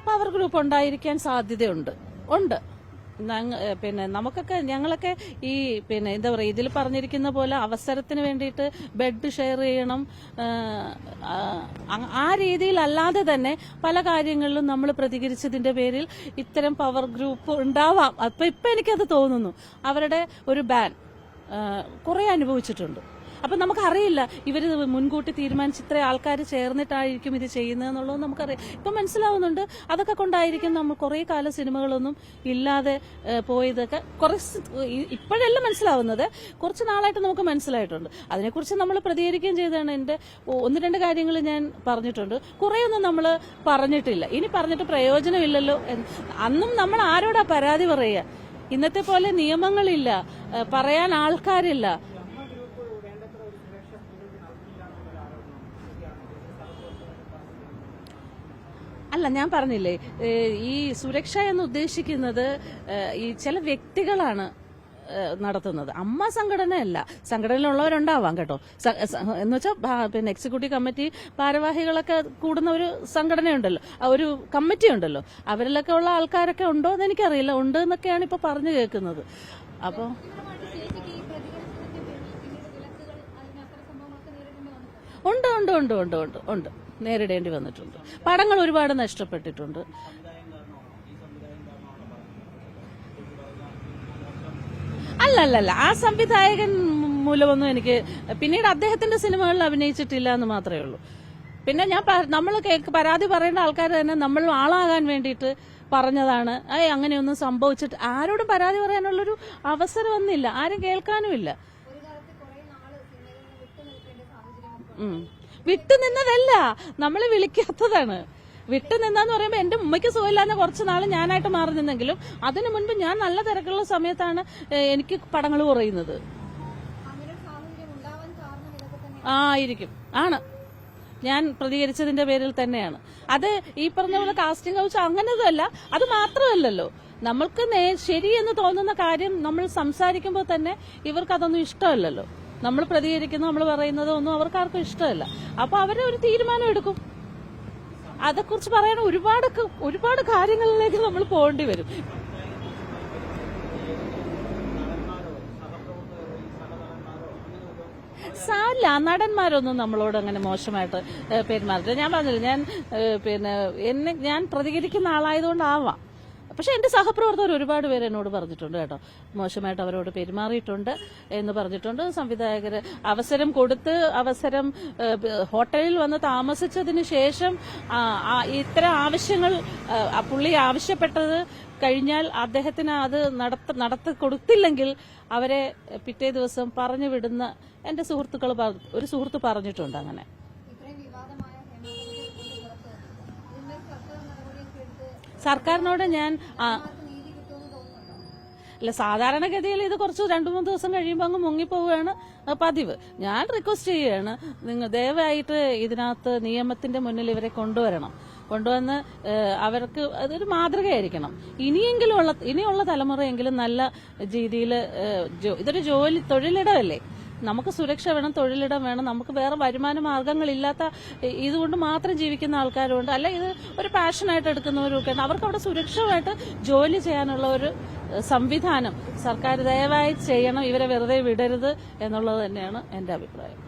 Power group ഉണ്ടായിരിക്കാൻ സാധ്യതയുണ്ട്. പിന്നെ നമുക്കൊക്കെ ഞങ്ങളൊക്കെ ഈ പിന്നെ എന്താ പറയുക, ഇതിൽ പറഞ്ഞിരിക്കുന്ന പോലെ അവസരത്തിന് വേണ്ടിയിട്ട് ബെഡ് ഷെയർ ചെയ്യണം, ആ രീതിയിലല്ലാതെ തന്നെ പല കാര്യങ്ങളിലും നമ്മൾ പ്രതികരിച്ചതിന്റെ പേരിൽ ഇത്തരം പവർ ഗ്രൂപ്പ് ഉണ്ടാവാം. ഇപ്പൊ എനിക്കത് തോന്നുന്നു. അവരുടെ ഒരു ബാൻ കുറെ അനുഭവിച്ചിട്ടുണ്ട്. അപ്പൊ നമുക്കറിയില്ല ഇവര് മുൻകൂട്ടി തീരുമാനിച്ച് ഇത്ര ആൾക്കാർ ചേർന്നിട്ടായിരിക്കും ഇത് ചെയ്യുന്നതെന്നുള്ളത് നമുക്കറിയാം. ഇപ്പൊ മനസ്സിലാവുന്നുണ്ട്. അതൊക്കെ കൊണ്ടായിരിക്കും നമ്മൾ കുറെ കാല സിനിമകളൊന്നും ഇല്ലാതെ പോയതൊക്കെ. ഇപ്പോഴല്ല മനസ്സിലാവുന്നത്, കുറച്ച് നാളായിട്ട് നമുക്ക് മനസ്സിലായിട്ടുണ്ട്. അതിനെക്കുറിച്ച് നമ്മൾ പ്രതികരിക്കുകയും ചെയ്തതാണ്. എന്റെ 1-2 കാര്യങ്ങൾ ഞാൻ പറഞ്ഞിട്ടുണ്ട്. കുറേയൊന്നും നമ്മൾ പറഞ്ഞിട്ടില്ല. ഇനി പറഞ്ഞിട്ട് പ്രയോജനമില്ലല്ലോ. അന്നും നമ്മൾ ആരോടാ പരാതി പറയുക? ഇന്നത്തെ പോലെ നിയമങ്ങളില്ല, പറയാൻ ആൾക്കാരില്ല. അല്ല, ഞാൻ പറഞ്ഞില്ലേ, ഈ സുരക്ഷ എന്ന് ഉദ്ദേശിക്കുന്നത് ഈ ചില വ്യക്തികളാണ് നടത്തുന്നത്. അമ്മ സംഘടനയല്ല. സംഘടനയിലുള്ളവരുണ്ടാവാം കേട്ടോ. എന്ന് വെച്ചാൽ പിന്നെ എക്സിക്യൂട്ടീവ് കമ്മിറ്റി ഭാരവാഹികളൊക്കെ കൂടുന്ന ഒരു സംഘടനയുണ്ടല്ലോ, ഒരു കമ്മിറ്റി ഉണ്ടല്ലോ. അവരിലൊക്കെ ഉള്ള ആൾക്കാരൊക്കെ ഉണ്ടോ എന്ന് എനിക്കറിയില്ല. ഉണ്ട് എന്നൊക്കെയാണ് ഇപ്പൊ പറഞ്ഞു കേൾക്കുന്നത്. അപ്പൊ ഉണ്ട് ഉണ്ട് ഉണ്ട് ഉണ്ട് ഉണ്ട് ഉണ്ട് നേരിടേണ്ടി വന്നിട്ടുണ്ട്. പടങ്ങൾ ഒരുപാട് നഷ്ടപ്പെട്ടിട്ടുണ്ട്. അല്ലല്ല, ആ സംവിധായകൻ മൂലമൊന്നും എനിക്ക് പിന്നീട് അദ്ദേഹത്തിന്റെ സിനിമകളിൽ അഭിനയിച്ചിട്ടില്ല എന്ന് മാത്രമേ ഉള്ളൂ. പിന്നെ നമ്മൾ പരാതി പറയേണ്ട ആൾക്കാർ തന്നെ നമ്മൾ ആളാകാൻ വേണ്ടിയിട്ട് പറഞ്ഞതാണ്. അങ്ങനെയൊന്നും സംഭവിച്ചിട്ട് ആരോടും പരാതി പറയാനുള്ളൊരു അവസരം വന്നില്ല. ആരും കേൾക്കാനുമില്ല. വിട്ടുനിന്നതല്ല, നമ്മളെ വിളിക്കാത്തതാണ്. വിട്ടുനിന്നെന്ന് പറയുമ്പോൾ എന്റെ ഉമ്മയ്ക്ക് സുഖമില്ലാന്ന് കുറച്ച് നാൾ ഞാനായിട്ട് മാറി നിന്നെങ്കിലും അതിനു മുൻപ് ഞാൻ നല്ല തിരക്കുള്ള സമയത്താണ് എനിക്ക് പടങ്ങൾ കുറയുന്നത്. ആയിരിക്കും, ആണ്. ഞാൻ പ്രതികരിച്ചതിന്റെ പേരിൽ തന്നെയാണ്. അത് ഈ പറഞ്ഞ പോലെ കാസ്റ്റിംഗ് കൗച്ച് അങ്ങനതല്ല. അത് മാത്രമല്ലല്ലോ, നമ്മൾക്ക് ശരിയെന്ന് തോന്നുന്ന കാര്യം നമ്മൾ സംസാരിക്കുമ്പോൾ തന്നെ ഇവർക്ക് അതൊന്നും ഇഷ്ടമല്ലല്ലോ. നമ്മൾ പ്രതികരിക്കുന്ന നമ്മൾ പറയുന്നത് ഒന്നും അവർക്കാർക്കും ഇഷ്ടമല്ല. അപ്പൊ അവരെ ഒരു തീരുമാനം എടുക്കും. അതേക്കുറിച്ച് പറയാൻ ഒരുപാട് കാര്യങ്ങളിലേക്ക് നമ്മൾ പോകേണ്ടി വരും. സാരില്ല, നടന്മാരൊന്നും നമ്മളോട് അങ്ങനെ മോശമായിട്ട് പെരുമാറില്ല. ഞാൻ പറഞ്ഞില്ല, ഞാൻ പ്രതികരിക്കുന്ന ആളായതുകൊണ്ടാവാം. പക്ഷെ എന്റെ സഹപ്രവർത്തകർ ഒരുപാട് പേര് എന്നോട് പറഞ്ഞിട്ടുണ്ട് കേട്ടോ, മോശമായിട്ട് അവരോട് പെരുമാറിയിട്ടുണ്ട് എന്ന് പറഞ്ഞിട്ടുണ്ട്. സംവിധായകര് അവസരം കൊടുത്ത് ഹോട്ടലിൽ വന്ന് താമസിച്ചതിന് ശേഷം ഇത്തരം ആവശ്യങ്ങൾ പുള്ളി ആവശ്യപ്പെട്ടത് കഴിഞ്ഞാൽ അദ്ദേഹത്തിന് അത് നടത്തി കൊടുത്തില്ലെങ്കിൽ അവരെ പിറ്റേ ദിവസം പറഞ്ഞു വിടുന്ന എന്റെ ഒരു സുഹൃത്ത് പറഞ്ഞിട്ടുണ്ട്. അങ്ങനെ സർക്കാരിനോട് ഞാൻ അല്ല, സാധാരണഗതിയിൽ ഇത് കുറച്ച് 2-3 ദിവസം കഴിയുമ്പോൾ അങ്ങ് മുങ്ങിപ്പോവുകയാണ് പതിവ്. ഞാൻ റിക്വസ്റ്റ് ചെയ്യുകയാണ്, നിങ്ങൾ ദയവായിട്ട് ഇതിനകത്ത് നിയമത്തിന്റെ മുന്നിൽ ഇവരെ കൊണ്ടുവന്ന് അവർക്ക് അതൊരു മാതൃകയായിരിക്കണം. ഇനിയുള്ള തലമുറയെങ്കിലും നല്ല രീതിയിൽ ഇതൊരു തൊഴിലിടമല്ലേ. നമുക്ക് സുരക്ഷ വേണം, തൊഴിലിടം വേണം. നമുക്ക് വേറെ വരുമാന മാർഗങ്ങളില്ലാത്ത ഇതുകൊണ്ട് മാത്രം ജീവിക്കുന്ന ആൾക്കാരുണ്ട്. അല്ല, ഇത് ഒരു പാഷനായിട്ട് എടുക്കുന്നവരൊക്കെ ഉണ്ട്. അവർക്ക് അവിടെ സുരക്ഷിതമായിട്ട് ജോലി ചെയ്യാനുള്ള ഒരു സംവിധാനം സർക്കാർ ദയവായി ചെയ്യണം. ഇവരെ വെറുതെ വിടരുത് എന്നുള്ളത് തന്നെയാണ് എന്റെ അഭിപ്രായം.